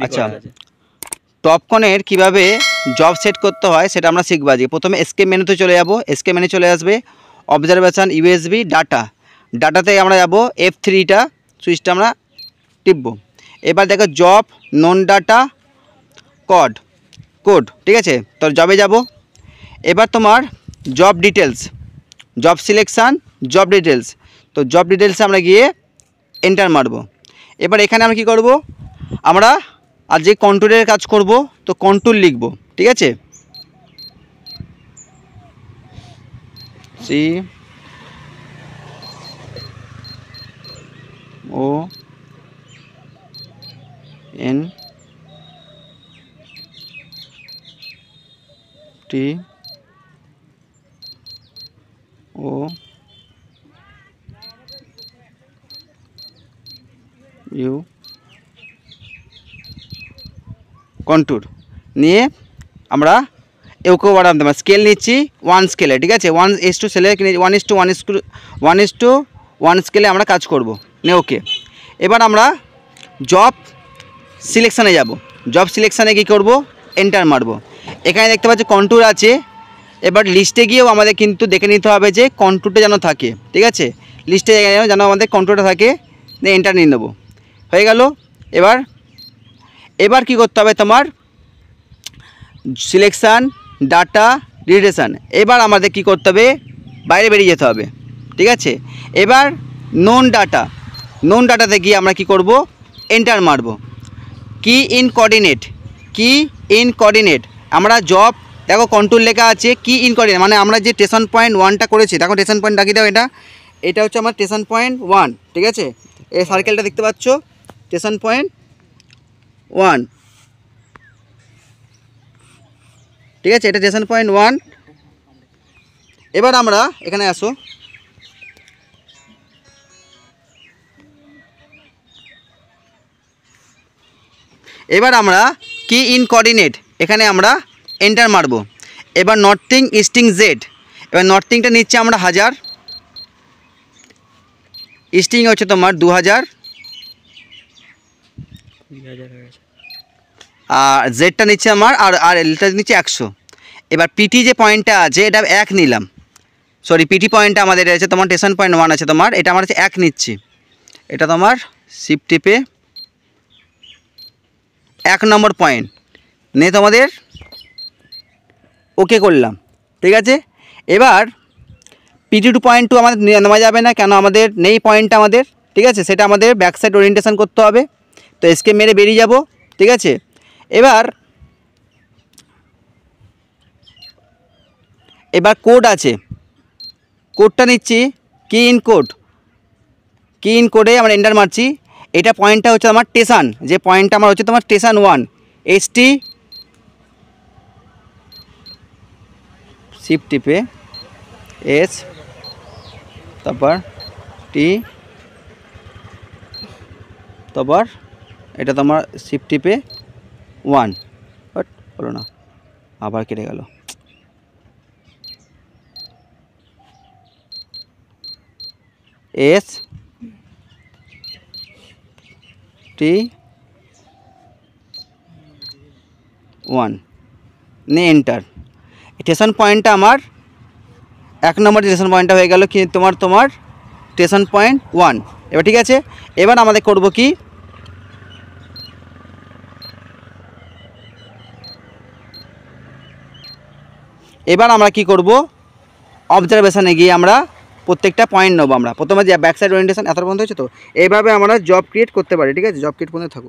আচ্ছা টপকনের কিভাবে job set করতে হয় সেটা আমরা শিখব আজকে। প্রথমে এসকেপ মেনুতে চলে যাব, এসকেপ মেনু চলে আসবে, অবজারভেশন ইউএসবি ডাটা, ডাটাতে আমরা যাব F3টা সুইচটা আমরা টিপব। এবার দেখো জব নন ডাটা কোড, ঠিক আছে, তো জবে যাব। এবার তোমার job details, job selection, job details, তো জব ডিটেলসে আমরা গিয়ে এন্টার মারব। এবার এখানে আমরা কী করব, আমরা আর যে কন্ট্রোলের কাজ করব তো কন্ট্রোল লিখব, ঠিক আছে, কন্ট্রোল নিয়ে আমরা এওকেও বাড়াতে পারি, স্কেল নিচ্ছি 1 স্কেলে, ঠিক আছে, 1:1 স্কেলে 1:1 স্কেলে আমরা কাজ করব নে। ওকে, এবার আমরা জব সিলেকশানে যাব, জব সিলেকশানে কী করব, এন্টার মারব। এখানে দেখতে পাচ্ছি কন্ট্রোল আছে, এবার লিস্টে গিয়েও আমাদের কিন্তু দেখে নিতে হবে যে কন্ট্রোলটা যেন থাকে, ঠিক আছে, লিস্টে যেন আমাদের কন্ট্রোলটা থাকে, এন্টার নিয়ে নেব, হয়ে গেল। এবার কি করতে হবে, তোমার সিলেকশান ডাটা ডিটেশান, এবার আমাদের কি করতে হবে, বাইরে বেরিয়ে যেতে হবে, ঠিক আছে। এবার নন ডাটাতে গিয়ে আমরা কি করব, এন্টার মারব। কি ইন কোঅর্ডিনেট, আমরা জব দেখো কন্ট্রোল লেখা আছে কি ইন কোঅর্ডিনেট, মানে আমরা যে স্টেশন পয়েন্ট 1টা করেছি, দেখো স্টেশন পয়েন্ট রাখি দাও, এটা হচ্ছে আমার স্টেশন পয়েন্ট 1, ঠিক আছে, এই সার্কেলটা দেখতে পাচ্ছ স্টেশন পয়েন্ট 1, ঠিক আছে, এটা স্টেশন পয়েন্ট 1। এবার আমরা এখানে আসো, এবার আমরা কি ইন কোঅর্ডিনেট এখানে আমরা এন্টার মারব। এবার নর্থিং ইস্টিং জেড, এবার নর্থিংটা নিচ্ছে আমরা 1000, ইস্টিং হচ্ছে তোমার 2000, আর জেডটা নিচ্ছে আমার আর এলটা নিচ্ছে 100। এবার পিটি যে পয়েন্টটা আছে এটা 1 নিলাম, সরি পিটি পয়েন্টটা আমাদের আছে তোমার স্টেশন পয়েন্ট 1 আছে তোমার, এটা আমার হচ্ছে 1 নিচ্ছি, এটা তোমার শিফট টিপে 1 নম্বর পয়েন্ট নিয়ে তোমাদের ওকে করলাম, ঠিক আছে। এবার PT2 পয়েন্ট 2 আমাদের নেওয়া যাবে না, কেন আমাদের নেই পয়েন্টটা আমাদের, ঠিক আছে, সেটা আমাদের ব্যাক সাইড ওরিয়েন্টেশন করতে হবে, তো এসকেপ মেরে বেরিয়ে যাব, ঠিক আছে। এবার কোড আছে, কোডটা নিচ্ছি কি ইন কোডে আমরা এন্টার মারছি। এটা পয়েন্টটা হচ্ছে আমার স্টেশন, যে পয়েন্টটা আমার হচ্ছে তোমার স্টেশন 1, ST শিফট টিপে S, তারপর T, তারপর এটা তোমার শিফট টিপে 1, বাট হলো না, আবার কেটে গেল, S T 1 নে এন্টার। স্টেশন পয়েন্টটা আমার 1 নম্বর স্টেশন পয়েন্টটা হয়ে গেল কি তোমার স্টেশন পয়েন্ট 1। এবার ঠিক আছে, এবার আমাদের করব কি, এবার আমরা কি করব, অবজারভেশনে গিয়ে আমরা প্রত্যেকটা পয়েন্ট নেবো। আমরা প্রথমে যে ব্যাক সাইড ওরিয়েন্টেশন এত পর্যন্ত হচ্ছে, তো এইভাবে আমরা জব ক্রিয়েট করতে পারি, ঠিক আছে, জব ক্রিয়েট করতে থাকুক।